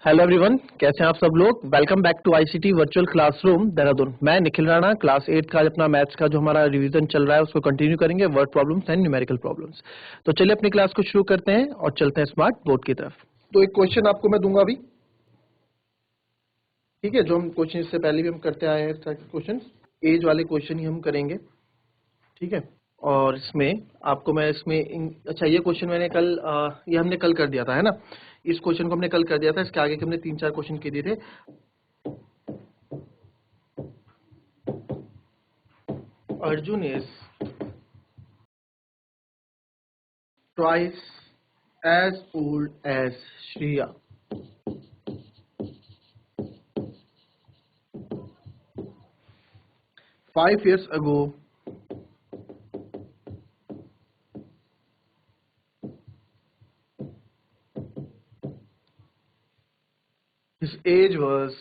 Hello everyone, कैसे हैं आप सब लोग। Welcome back to ICT virtual classroom Dehradun. मैं निखिल राणा, क्लास 8 का अपना मैथ्स का जो हमारा रिवीजन चल रहा है उसको कंटिन्यू करेंगे, word problems and numerical problems. तो चलिए अपनी क्लास को शुरू करते हैं और चलते हैं स्मार्ट बोर्ड की तरफ। तो एक क्वेश्चन आपको मैं दूंगा अभी, ठीक है, जो हम क्वेश्चन इससे पहले भी हम करते आए हैं, क्वेश्चन एज वाले क्वेश्चन ही हम करेंगे, ठीक है। और इसमें आपको मैं अच्छा, ये क्वेश्चन मैंने कल ये हमने कल कर दिया था, है ना। इस क्वेश्चन को हमने कल कर दिया था, इसके आगे के हमने 3-4 क्वेश्चन किए दिए थे। Arjun is twice as old as Shriya. 5 years ago, his age was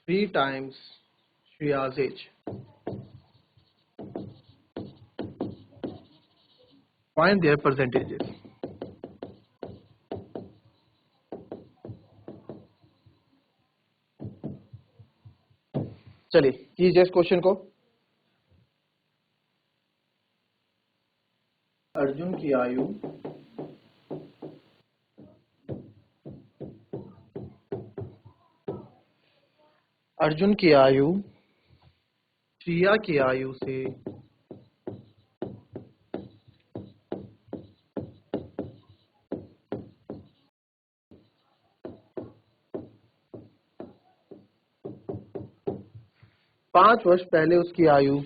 3 times Shriya's age. Find their percentages. चलिए कीजिए इस क्वेश्चन को। अर्जुन की आयु श्रिया की आयु से 5 वर्ष पहले उसकी आयु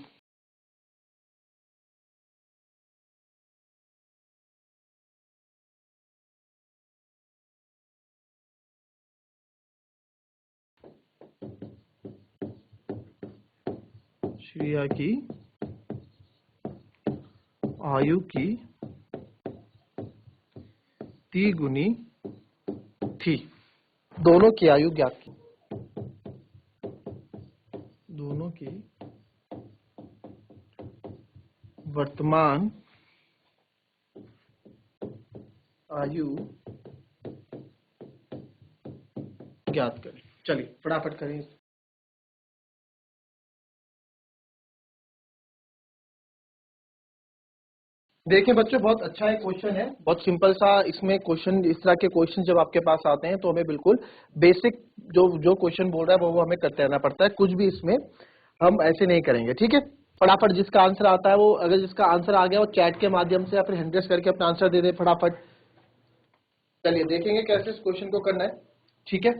श्रिया की आयु की 3 गुनी थी। दोनों की आयु ज्ञात की। दोनों की वर्तमान आयु ज्ञात करें। चलिए फटाफट करें। देखिए बच्चों, बहुत अच्छा एक क्वेश्चन है, बहुत सिंपल सा। इसमें क्वेश्चन, इस तरह के क्वेश्चन जब आपके पास आते हैं तो हमें बिल्कुल बेसिक जो जो क्वेश्चन बोल रहा है वो हमें करते रहना पड़ता है। कुछ भी इसमें हम ऐसे नहीं करेंगे, ठीक है। फटाफट जिसका आंसर आता है वो, अगर जिसका आंसर आ गया वो चैट के माध्यम से या फिर हैंड रेस करके अपना आंसर दे दे फटाफट। चलिए देखेंगे कैसे इस क्वेश्चन को करना है, ठीक है।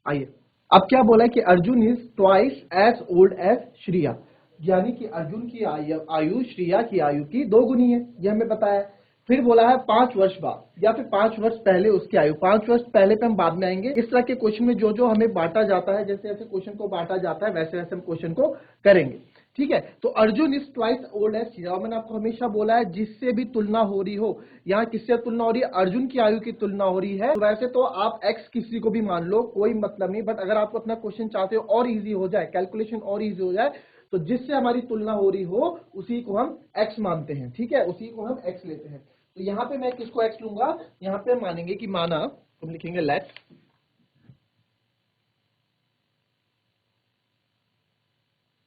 आइए, अब क्या बोला है कि Arjun is twice as old as Shriya, यानी कि अर्जुन की आयु श्रिया की आयु की 2 गुनी है, यह हमें पता है। फिर बोला है 5 वर्ष बाद या फिर 5 वर्ष पहले उसकी आयु। 5 वर्ष पहले पे हम बाद में आएंगे। इस तरह के क्वेश्चन में जो जो हमें बांटा जाता है, जैसे जैसे क्वेश्चन को बांटा जाता है वैसे वैसे हम क्वेश्चन को करेंगे, ठीक है। तो Arjun is twice old as Shriya, मैंने आपको हमेशा बोला है जिससे भी तुलना हो रही हो, यहाँ किससे तुलना हो रही है, अर्जुन की आयु की तुलना हो रही है। तो वैसे तो आप एक्स किसी को भी मान लो, कोई मतलब नहीं, बट अगर आपको अपना क्वेश्चन चाहते हो और इजी हो जाए, कैलकुलेशन और इजी हो जाए, तो जिससे हमारी तुलना हो रही हो उसी को हम एक्स मानते हैं, ठीक है, उसी को हम एक्स लेते हैं। तो यहाँ पे मैं किसको एक्स लूंगा, यहाँ पे मानेंगे कि माना, हम लिखेंगे let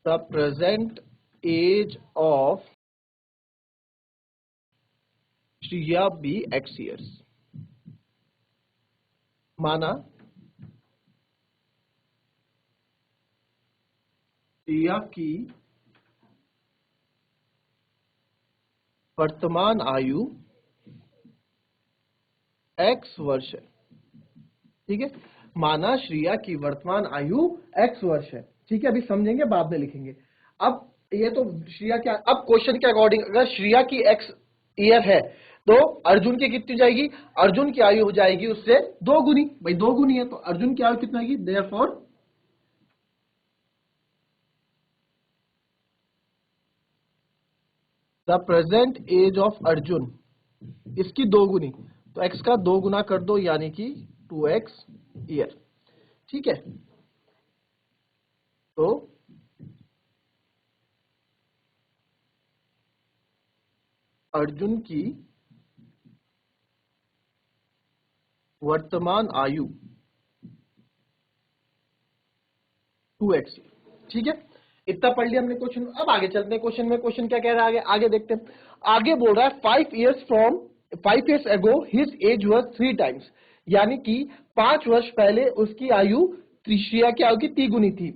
the present age of Shriya be x years. माना श्रिया की वर्तमान आयु एक्स वर्ष है, ठीक है। माना श्रिया की वर्तमान आयु एक्स वर्ष है, ठीक है। अभी समझेंगे, बाद में लिखेंगे। अब ये तो श्रिया क्या, अब क्वेश्चन के अकॉर्डिंग अगर श्रिया की एक्स ईयर है तो अर्जुन की कितनी जाएगी, अर्जुन की आयु हो जाएगी उससे 2 गुनी। भाई 2 गुनी है तो अर्जुन की आयु कितना आएगी, therefore the present age of Arjun, इसकी 2 गुनी, तो एक्स का 2 गुना कर दो यानी कि 2x ईयर, ठीक है। तो अर्जुन की वर्तमान आयु 2x। ठीक है, इतना पढ़ लिया हमने क्वेश्चन। अब आगे चलते हैं क्वेश्चन में। क्वेश्चन क्या कह रहा है आगे, आगे देखते हैं। आगे बोल रहा है 5 years ago his age was 3 times, यानी कि 5 वर्ष पहले उसकी आयु श्रेया की आयु की 3 गुनी थी।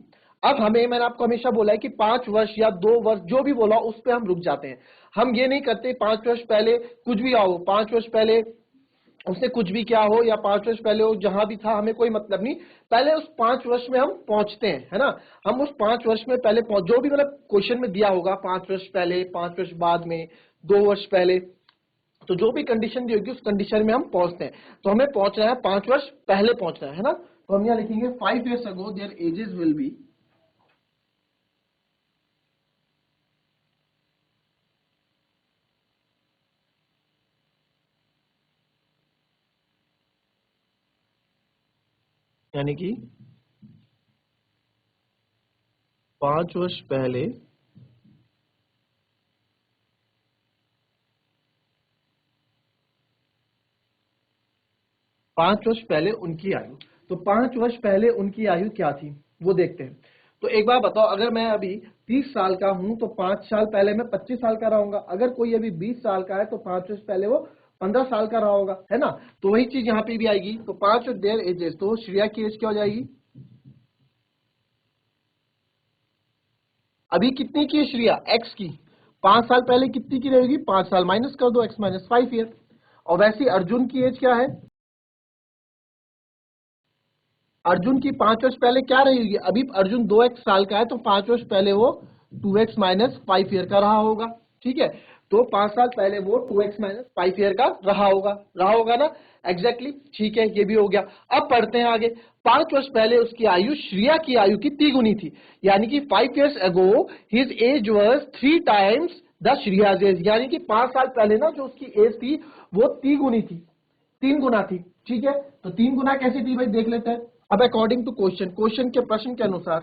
अब मैंने आपको हमेशा बोला है कि 5 वर्ष या 2 वर्ष जो भी बोला उस पर हम रुक जाते हैं। हम ये नहीं करते 5 वर्ष पहले कुछ भी आओ, 5 वर्ष पहले उससे कुछ भी क्या हो, या 5 वर्ष पहले हो जहां भी था, हमें कोई मतलब नहीं। पहले उस 5 वर्ष में हम पहुंचते हैं, है ना। हम उस 5 वर्ष में पहले जो भी मतलब क्वेश्चन में दिया होगा, 5 वर्ष पहले, 5 वर्ष बाद में, 2 वर्ष पहले, तो जो भी कंडीशन दी होगी उस कंडीशन में हम पहुंचते हैं। तो हमें पहुंचना है 5 वर्ष पहले पहुंचना है ना। तो हम यहाँ लिखेंगे 5 years ago their ages will be, यानी कि 5 वर्ष पहले उनकी आयु। तो 5 वर्ष पहले उनकी आयु क्या थी वो देखते हैं। तो एक बार बताओ, अगर मैं अभी 30 साल का हूं तो 5 साल पहले मैं 25 साल का रहूंगा। अगर कोई अभी 20 साल का है तो 5 वर्ष पहले वो 15 साल का रहा होगा, है ना। तो वही चीज यहाँ पे भी आएगी। तो 5 और देयर एजेस, तो श्रेया की एज क्या हो जाएगी, अभी कितनी की है श्रेया, x की। 5 साल पहले कितनी की रहेगी, 5 साल, माइनस कर दो, x माइनस 5 ईयर। और वैसे अर्जुन की एज क्या है, अर्जुन की 5 वर्ष पहले क्या रहेगी, अभी अर्जुन 2x साल का है तो 5 वर्ष पहले वो 2x माइनस 5 ईयर का रहा होगा। ठीक है, तो 5 साल पहले वो 2x माइनस 5 ईयर का रहा होगा ना। एग्जैक्टली ठीक है, ये भी हो गया। अब पढ़ते हैं आगे। 5 वर्ष पहले उसकी आयु श्रेया की आयु की 3 गुनी थी, यानी कि 5 years ago his age was 3 times the Shriya's age, यानी कि 5 साल पहले ना जो उसकी एज थी वो 3 गुनी थी, 3 गुना थी। ठीक है, तो 3 गुना कैसी थी भाई देख लेते हैं। अब अकॉर्डिंग टू क्वेश्चन के प्रश्न के अनुसार,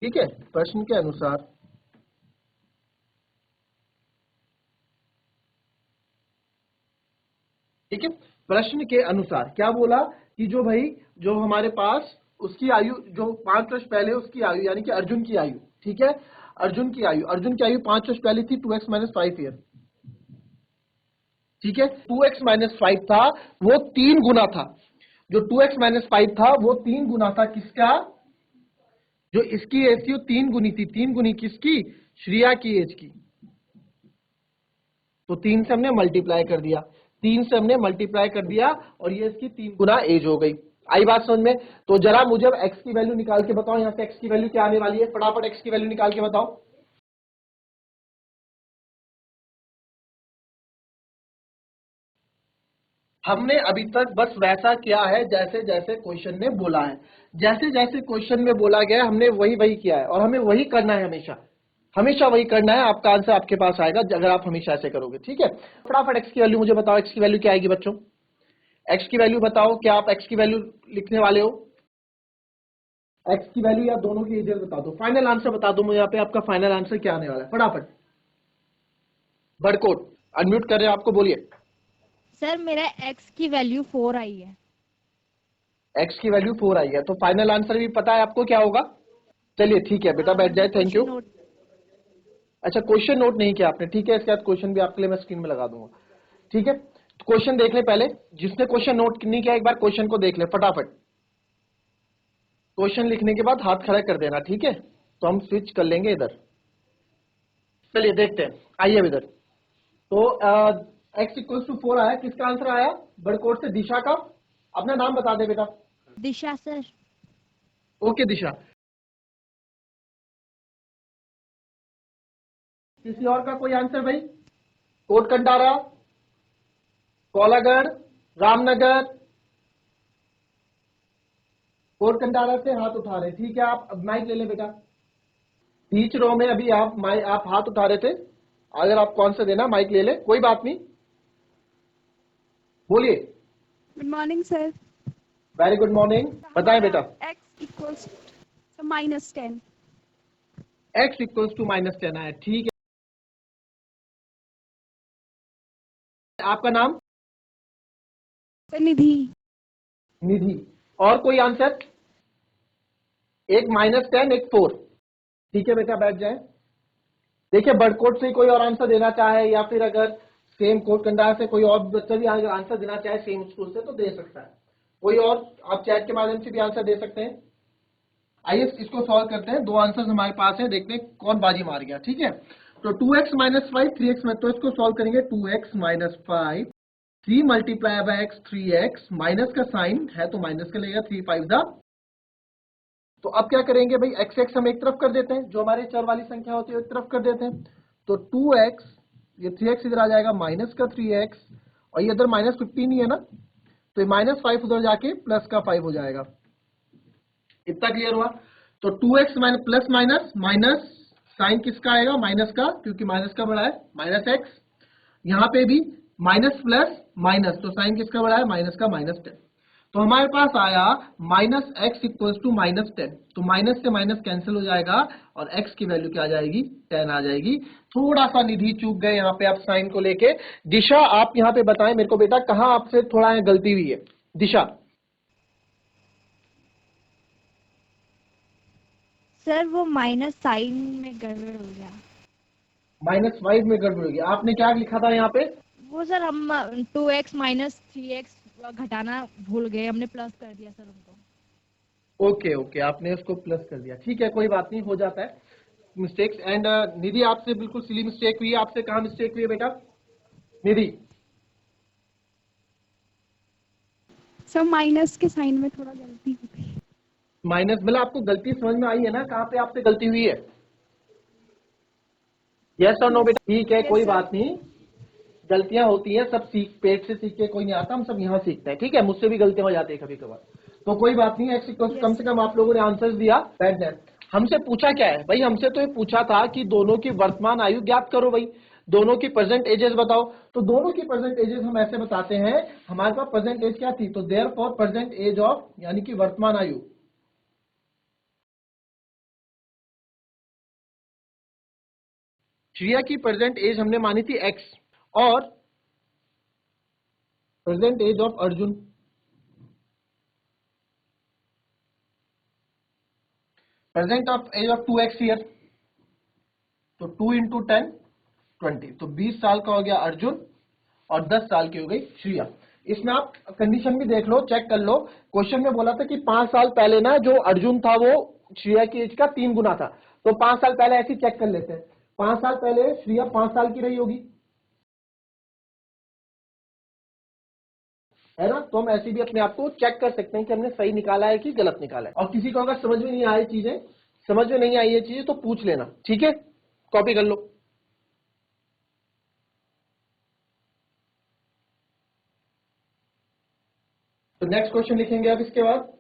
ठीक है, प्रश्न के अनुसार ठीक है, प्रश्न के अनुसार क्या बोला कि जो भाई जो हमारे पास उसकी आयु जो 5 वर्ष पहले उसकी आयु, यानी कि अर्जुन की आयु, ठीक है, अर्जुन की आयु 5 वर्ष पहले थी 2x माइनस 5 ईयर। ठीक है, 2x माइनस 5 था वो 3 गुना था, जो 2x माइनस 5 था वो 3 गुना था किसका, जो इसकी एज थी वो 3 गुनी थी। 3 गुनी किसकी, श्रेया की एज की। तो 3 से हमने मल्टीप्लाई कर दिया, 3 से हमने मल्टीप्लाई कर दिया और ये इसकी 3 गुना एज हो गई। आई बात समझ में। तो जरा मुझे अब x की वैल्यू निकाल के बताओ, यहां से x की वैल्यू क्या आने वाली है, फटाफट x की वैल्यू निकाल के बताओ। हमने अभी तक बस वैसा किया है जैसे जैसे क्वेश्चन में बोला है, जैसे जैसे क्वेश्चन में बोला गया है हमने वही वही किया है, और हमें वही करना है, हमेशा हमेशा वही करना है। आपका आंसर आपके पास आएगा अगर आप हमेशा ऐसे करोगे। ठीक है, फटाफट x की वैल्यू मुझे बताओ, x की वैल्यू क्या आएगी बच्चों, x की वैल्यू बताओ। क्या आप x की वैल्यू लिखने वाले हो, x की वैल्यू या दोनों की एजेस बता दो, फाइनल आंसर बता दो मुझे यहाँ पे, आपका फाइनल आंसर क्या आने वाला है फटाफट। बड़कोट अनम्यूट कर रहे हैं आपको, बोलिए। सर मेरा x की वैल्यू 4 आई है। x की वैल्यू 4 आई है, तो फाइनल आंसर भी पता है आपको क्या होगा। चलिए ठीक है बेटा, बैठ जाए, थैंक यू। अच्छा, क्वेश्चन नोट नहीं किया आपने, ठीक है, इसके बाद क्वेश्चन भी आपके लिए मैं स्क्रीन में लगा दूंगा। ठीक है, तो क्वेश्चन देख ले पहले, जिसने क्वेश्चन नोट नहीं किया एक बार क्वेश्चन को देख ले फटाफट। क्वेश्चन लिखने के बाद हाथ खड़ा कर देना, ठीक है। तो हम स्विच कर लेंगे इधर। चलिए देखते हैं, आइए अब इधर। तो x इक्वल्स टू 4 आया, किसका आंसर आया, बड़कोट से दिशा का। अपना नाम बता दे बेटा। दिशा सर। ओके दिशा। किसी और का कोई आंसर भाई, कोट कंडारा, कोलागढ़, रामनगर, कोट कंडारा से हाथ उठा रहे, ठीक है। आप अब माइक ले ले बेटा। बीच रो में अभी आप हाथ उठा रहे थे, अगर आप कौन सा देना माइक ले ले, कोई बात नहीं, बोलिए। Good morning sir. Very good morning, बताएं बेटा। x equals -10। x equals to -10 आया। ठीक है, आपका नाम? निधि। निधि। और कोई आंसर? एक -10, एक 4। ठीक है बेटा, बैठ जाए। देखिए बर्ड कोड से कोई और आंसर देना चाहे या फिर अगर सेम कोड कंडा से कोई और बच्चा भी अगर आंसर देना चाहे सेम स्कूल से तो दे सकता है। कोई और आप चैट के माध्यम से भी आंसर दे सकते हैं। आइए इसको सॉल्व करते हैं। दो आंसर हमारे पास है, देखते हैं कौन बाजी मार गया। ठीक है, तो 2x - 5 3x में, तो इसको सॉल्व करेंगे। 2x - 5 3 multiply by x 3x, minus का साइन है तो माइनस का लगेगा, 3 5 दा। तो अब क्या करेंगे भाई, एक्स एक्स हम एक तरफ कर देते हैं, जो हमारे चर वाली संख्या होती है एक तरफ कर देते हैं। तो 2x, ये 3x इधर आ जाएगा, माइनस का 3x, और ये इधर -15 ही है ना, तो ये -5 उधर जाके प्लस का 5 हो जाएगा। इतना क्लियर हुआ? तो 2x plus minus minus, sign किसका आएगा? माइनस का, क्योंकि माइनस का बड़ा है, -x। यहां पे भी माइनस प्लस माइनस, तो साइन किसका बड़ा है? माइनस का, -10। तो हमारे पास आया -x इक्वल्स टू -10। तो माइनस से माइनस कैंसिल हो जाएगा और x की वैल्यू क्या आ जाएगी? 10 आ जाएगी। थोड़ा सा निधि चूक गए यहाँ पे आप साइन को लेके। दिशा आप यहाँ पे बताएं मेरे को बेटा, कहाँ आपसे थोड़ा गलती हुई है? दिशा। सर वो माइनस साइन में गड़बड़ हो गया। -5 में गड़बड़ होगी। आपने क्या लिखा था यहाँ पे? वो सर हम 2x माइनस 3x घटाना भूल गए, हमने प्लस कर दिया सर उनको। ओके ओके, आपने उसको प्लस कर दिया। ठीक है, कोई बात नहीं, हो जाता है मिस्टेक्स। एंड निधि आपसे बिल्कुल सिली मिस्टेक हुई है। आपसे कहाँ मिस्टेक हुई है बेटा? निधि। सर माइनस के साइन में थोड़ा गलती हो गई। माइनस मतलब आपको गलती समझ में आई है ना, कहाँ पे आपसे गलती हुई है? यस और नो यस। बेटा? ठीक है, यस कोई सर। बात नहीं, गलतियां होती हैं, सब सीख, पेट से सीख के कोई नहीं आता, हम सब यहाँ सीखते हैं। ठीक है, मुझसे भी गलतियां हो जाती है कभी कभार, तो कोई बात नहीं। एक्स इक्वल कम यस से सर। कम आप लोगों ने आंसर दिया। बैठ जाए। हमसे पूछा क्या है भाई? हमसे तो ये पूछा था कि दोनों की वर्तमान आयु ज्ञात करो भाई, दोनों की प्रेजेंट एजेस बताओ। तो दोनों की प्रेजेंट एजेस हम ऐसे बताते हैं, हमारे पास प्रेजेंट एज क्या थी, तो therefore present age of, यानी कि वर्तमान आयु। श्रिया की प्रेजेंट एज हमने मानी थी एक्स, और present age of Arjun, present of age of 2x year, तो 2 इंटू 10 20, तो 20 साल का हो गया अर्जुन और 10 साल की हो गई श्रिया। इसमें आप कंडीशन भी देख लो, चेक कर लो। क्वेश्चन में बोला था कि 5 साल पहले ना जो अर्जुन था वो श्रिया की एज का 3 गुना था। तो 5 साल पहले ऐसे चेक कर लेते हैं। 5 साल पहले श्रिया 5 साल की रही होगी, है ना? तो हम ऐसे भी अपने आप को चेक कर सकते हैं कि हमने सही निकाला है कि गलत निकाला है। और किसी को अगर समझ में नहीं आई चीजें, समझ में नहीं आई ये चीजें, तो पूछ लेना। ठीक है, कॉपी कर लो। तो नेक्स्ट क्वेश्चन लिखेंगे अब इसके बाद।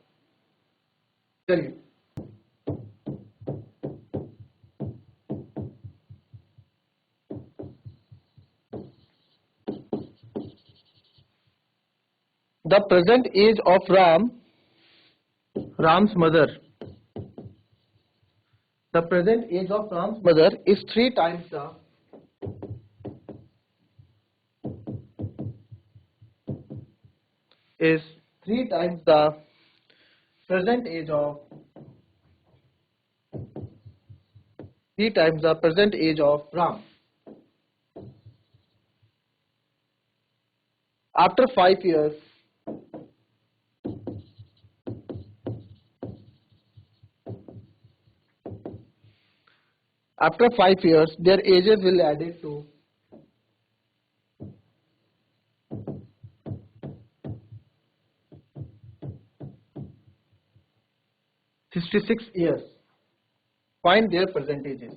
चलिए, the present age of Ram, Ram's mother, the present age of Ram's mother is 3 times the present age of 3 times the present age of Ram. After 5 years, their ages will added to 66 years. Find their present ages.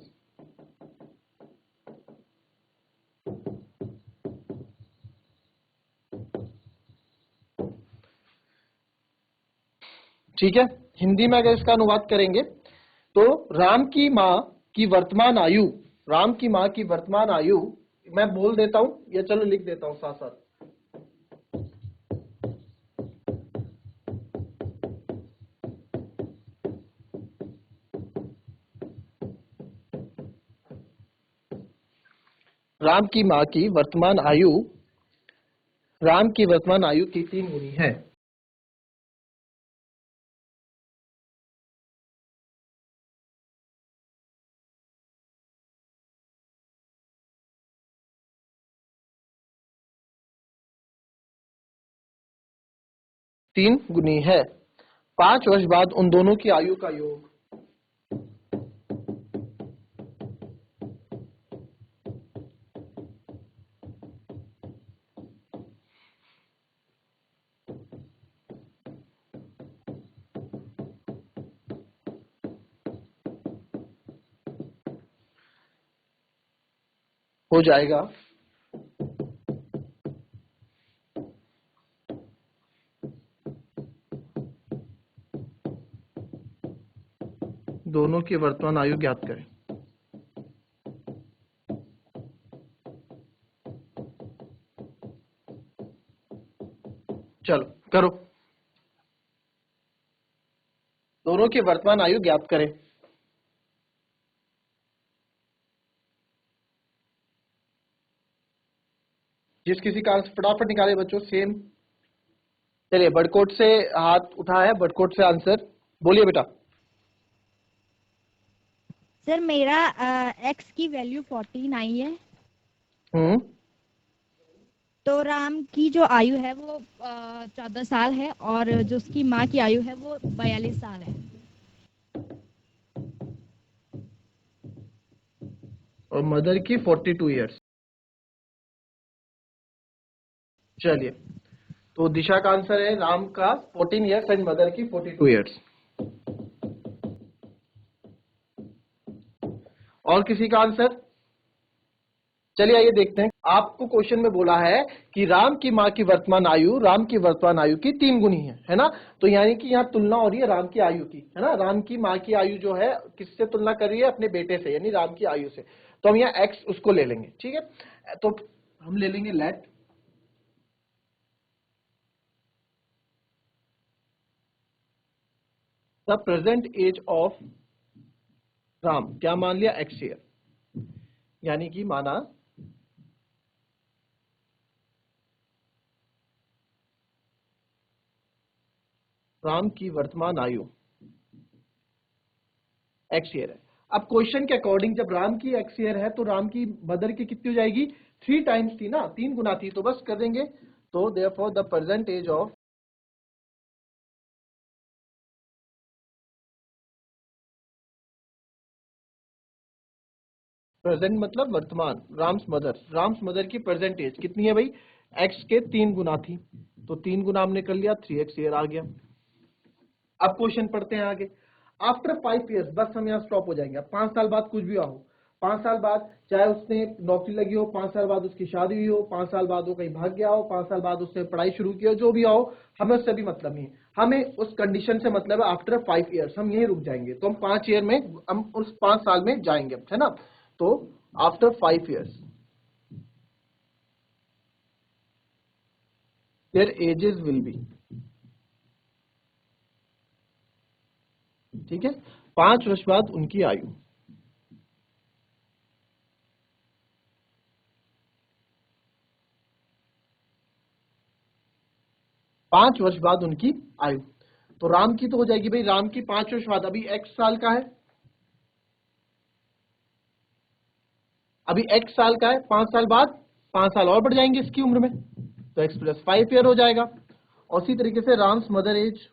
ठीक है, हिंदी में अगर इसका अनुवाद करेंगे तो राम की माँ की वर्तमान आयु, राम की माँ की वर्तमान आयु, मैं बोल देता हूं या चलो लिख देता हूं साथ साथ। राम की माँ की वर्तमान आयु की 3 गुनी है। तीन गुनी है। 5 वर्ष बाद उन दोनों की आयु का योग हो जाएगा दोनों की वर्तमान आयु ज्ञात करें। चलो करो, दोनों की वर्तमान आयु ज्ञात करें। जिस किसी का आंसर फटाफट निकाले बच्चों, सेम। चलिए बड़कोट से हाथ उठा है, बड़कोट से आंसर बोलिए बेटा। सर मेरा एक्स की वैल्यू 14 आई है, तो राम की जो आयु है वो 14 साल है, और जो उसकी माँ की आयु है वो 42 साल है। और मदर की 42 ईयर्स। चलिए, तो दिशा का आंसर है राम का 14 ईयर्स एंड मदर की 42 ईयर्स। और किसी का आंसर? चलिए आइए देखते हैं। आपको क्वेश्चन में बोला है कि राम की माँ की वर्तमान आयु की 3 गुनी है ना। तो यानी कि यहाँ तुलना हो रही है राम की आयु की, है ना। राम की माँ की आयु जो है किससे तुलना कर रही है? अपने बेटे से, यानी राम की आयु से। तो हम यहाँ एक्स उसको ले लेंगे, ठीक है। तो हम ले लेंगे let the present age of Ram, क्या मान लिया? एक्स ईयर, यानी कि माना राम की वर्तमान आयु एक्स ईयर है। अब क्वेश्चन के अकॉर्डिंग जब राम की एक्स ईयर है तो राम की मदर की कितनी हो जाएगी? 3 टाइम्स थी ना, 3 गुना थी, तो बस कर देंगे। तो therefore the present age of present मतलब वर्तमान, राम्स मदर की प्रेजेंट एज कितनी है भाई? एक्स के 3 गुना थी, तो 3 गुना हमने कर लिया, 3x ईयर आ गया। अब क्वेश्चन पढ़ते हैं आगे। आफ्टर 5 ईयर्स, बस हम यहाँ स्टॉप हो जाएंगे। 5 साल बाद कुछ भी हो, 5 साल बाद चाहे उसने नौकरी लगी हो, 5 साल बाद उसकी शादी हुई हो, 5 साल बाद वो कहीं भाग गया हो, 5 साल बाद उसने पढ़ाई शुरू की हो, जो भी हो, हमें उससे भी मतलब नहीं है। हमें उस कंडीशन से मतलब है आफ्टर 5 ईयर्स, हम यहीं रुक जाएंगे। तो हम 5 ईयर में, हम उस 5 साल में जाएंगे, है ना। तो after 5 years there ages will be, ठीक है। 5 वर्ष बाद उनकी आयु, पांच वर्ष बाद उनकी आयु। तो राम की तो हो जाएगी भाई, राम की 5 वर्ष बाद, अभी x साल का है, अभी x साल का है, 5 साल बाद 5 साल और बढ़ जाएंगे इसकी उम्र में, तो x प्लस 5 ईयर हो जाएगा। और उसी तरीके से राम्स मदर एज,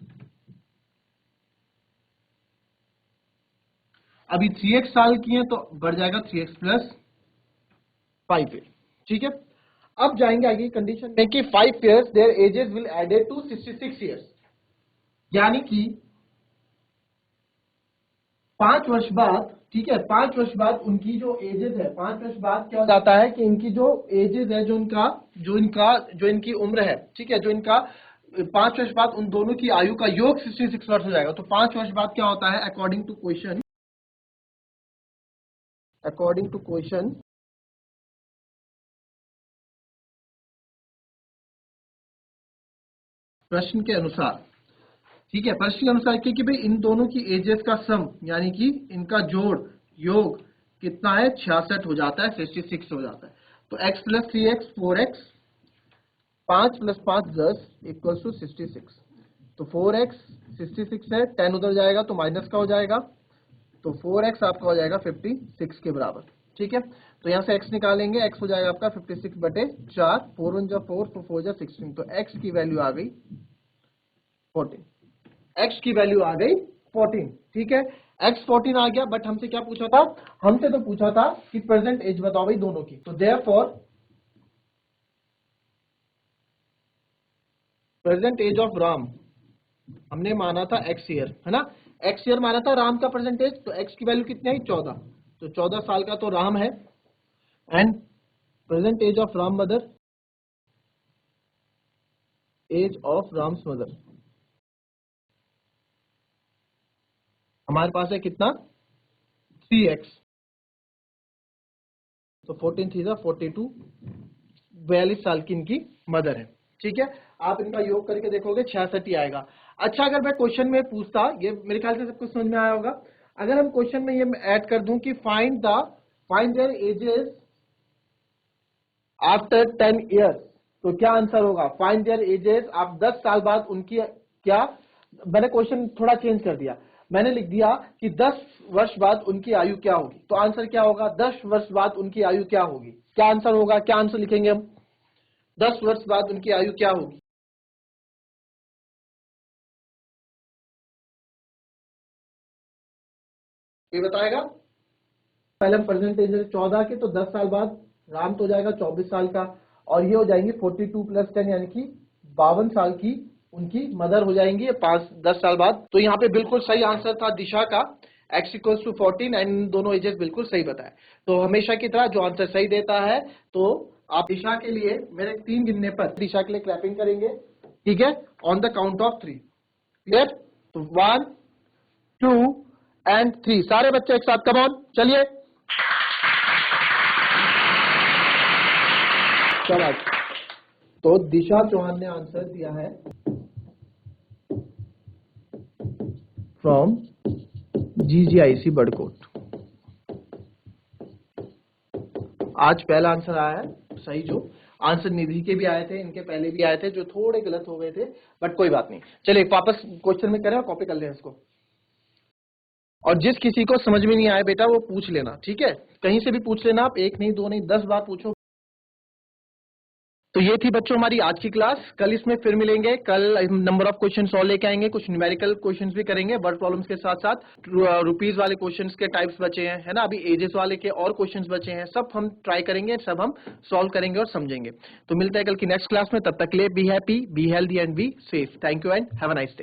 अभी 3x साल की है तो बढ़ जाएगा 3x प्लस 5 ईयर, ठीक है। अब जाएंगे आगे कंडीशन में कि 5 years there ages will added to 66 years, यानी कि 5 वर्ष बाद, ठीक है, 5 वर्ष बाद उनकी जो एजेस है, 5 वर्ष बाद क्या हो जाता है कि इनकी जो एजेस है, जो इनकी उम्र है, ठीक है, जो इनका 5 वर्ष बाद उन दोनों की आयु का योग 66 वर्ष हो जाएगा। तो 5 वर्ष बाद क्या होता है? अकॉर्डिंग टू क्वेश्चन, प्रश्न के अनुसार, ठीक है, प्रश्न के अनुसार कि भाई इन दोनों की एजेस का सम, यानी कि इनका जोड़ योग कितना है? 66 हो जाता है, 66 हो जाता है। तो x प्लस 3x 4x, 5 प्लस 5 10 इक्वल टू 66। तो 4x 66 है, 10 उधर जाएगा तो माइनस का हो जाएगा, तो 4x आपका हो जाएगा 56 के बराबर। ठीक है, तो यहाँ से x निकालेंगे, x हो जाएगा आपका 56 बटे 4, 4 1 जा 4, 4 जा 16, तो x की वैल्यू आ गई 14। x की वैल्यू आ गई 14। ठीक है, x 14 आ गया, बट हमसे क्या पूछा था? हमसे तो पूछा था कि प्रेजेंट एज बताओ भाई दोनों की। तो therefore present age of Ram हमने माना था x ईयर, है ना, x ईयर माना था राम का प्रेजेंट एज, तो x की वैल्यू कितनी आई? 14। तो 14 साल का तो राम है, and present age of Ram mother, age of Ram's mother हमारे पास है कितना? 3x। तो 14 3 42, 42 साल की इनकी मदर है। ठीक है, आप इनका योग करके देखोगे 66 ही आएगा। अच्छा, अगर मैं क्वेश्चन में पूछता, ये मेरे ख्याल से सबको समझ में आया होगा, अगर हम क्वेश्चन में ये ऐड कर दूं कि find there edges after 10 years, तो क्या आंसर होगा? फाइंड देयर एजेस, आप 10 साल बाद उनकी क्या, मैंने क्वेश्चन थोड़ा चेंज कर दिया, मैंने लिख दिया कि 10 वर्ष बाद उनकी आयु क्या होगी। तो आंसर क्या होगा? 10 वर्ष बाद उनकी आयु क्या होगी? क्या आंसर होगा? क्या आंसर लिखेंगे हम? 10 वर्ष बाद उनकी आयु क्या होगी? ये बताएगा। पहले परसेंटेज 14 के, तो 10 साल बाद राम तो हो जाएगा 24 साल का, और ये हो जाएंगे 42 प्लस 10 यानी कि 52 साल की उनकी मदर हो जाएंगी 10 साल बाद। तो यहाँ पे बिल्कुल सही आंसर था दिशा का, x इक्वल्स टू 14, एंड दोनों एजेस बिल्कुल सही बताए। तो हमेशा की तरह जो आंसर सही देता है, तो आप दिशा के लिए मेरे 3 गिनने पर दिशा के लिए क्लैपिंग करेंगे। ठीक है, on the count of 3। Clear? तो 1 2 एंड 3, सारे बच्चे एक साथ, कम ऑन, चलिए। चलो, तो दिशा चौहान ने आंसर दिया है फ्रॉम GGIC बड़कोट। आज पहला आंसर आया है सही, जो आंसर निधि के भी आए थे, इनके पहले भी आए थे जो थोड़े गलत हो गए थे, बट कोई बात नहीं। चलिए वापस क्वेश्चन में करें और कॉपी कर लें इसको। और जिस किसी को समझ में नहीं आए बेटा वो पूछ लेना, ठीक है, कहीं से भी पूछ लेना आप, 1 नहीं 2 नहीं 10 बार पूछो। तो ये थी बच्चों हमारी आज की क्लास। कल इसमें फिर मिलेंगे, कल नंबर ऑफ क्वेश्चंस और लेके आएंगे, कुछ न्यूमेरिकल क्वेश्चंस भी करेंगे वर्ड प्रॉब्लम्स के साथ साथ। रुपीज वाले क्वेश्चंस के टाइप्स बचे हैं, है ना, अभी एजेस वाले के और क्वेश्चंस बचे हैं, सब हम ट्राई करेंगे, सब हम सॉल्व करेंगे और समझेंगे। तो मिलते हैं कल की नेक्स्ट क्लास में, तब तक के लिए be happy, be healthy and be safe. Thank you and have a nice day.